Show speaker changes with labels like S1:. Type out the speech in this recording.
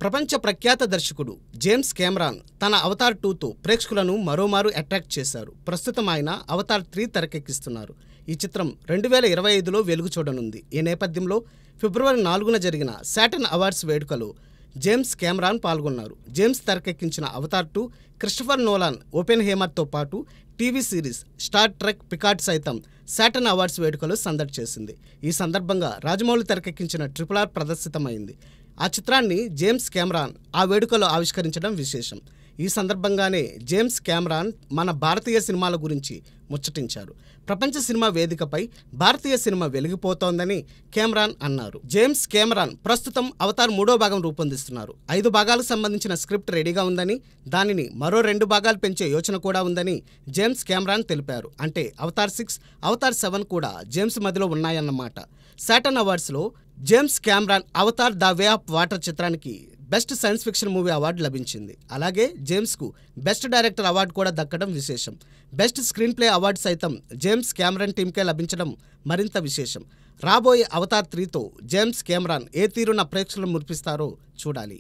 S1: ప్రపంచ ప్రఖ్యాత దర్శకుడు జేమ్స్ కెమెరాన్ తన అవతార్ 2తో ప్రేక్షకులను మరోమారు అట్రాక్ట్ చేశారు. ప్రస్తుతం ఆయన అవతార్ 3 తెరకెక్కిస్తున్నారు. ఈ చిత్రం 2025లో వెలుగు చూడనుంది. ఈ నేపథ్యంలో ఫిబ్రవరి 4న జరిగిన సాటర్న్ అవార్డ్స్ వేడుకలో జేమ్స్ కెమెరాన్ పాల్గొన్నారు. జేమ్స్ తెరకెక్కించిన అవతార్ 2 క్రిస్టోఫర్ నోలాన్ ఓపెన్హైమర్తో పాటు TV series star trek Piccard సైతం సాటర్న్ అవార్డ్స్ వేడుకలో సందడి చేసింది. ఈ సందర్భంగా రాజమౌళి తెరకెక్కించిన RRR ప్రదర్శితమైంది. ఆ చిత్రాన్ని జేమ్స్ కెమెరాన్ ఆ వేడుకలో ఆవిష్కరించడం విశేషం. ఈ సందర్భంగానే జేమ్స్ కెమెరాన్ మన భారతీయ సినిమాల గురించి ముచ్చటించారు. ప్రపంచ సినిమా వేదికపై భారతీయ సినిమా వెలిగిపోతోందని కెమెరాన్ అన్నారు. జేమ్స్ కెమెరాన్ ప్రస్తుతం అవతార్ 3వ భాగం రూపొందిస్తున్నారు. 5 భాగాలకు సంబంధించిన స్క్రిప్ట్ రెడీగా ఉందని, దానిని మరో 2 భాగాలు పెంచే యోచన కూడా ఉందని జేమ్స్ కెమెరాన్ తెలిపారు. అంటే అవతార్ 6, అవతార్ 7 కూడా జేమ్స్ మదిలో ఉన్నాయన్నమాట. సాటర్న్ అవార్డ్స్లో James Cameron Avatar the way of water చిత్రానికి best science fiction movie award లభించింది. అలాగే జేమ్స్కు బెస్ట్ డైరెక్టర్ అవార్డు కూడా దక్కడం విశేషం. బెస్ట్ స్క్రీన్ ప్లే అవార్డు సైతం జేమ్స్ కెమెరాన్ టీంకే లభించడం మరింత విశేషం. రాబోయే అవతార్ 3తో జేమ్స్ కెమెరాన్ ఏ తీరున ప్రేక్షకులను మురిపిస్తారో చూడాలి.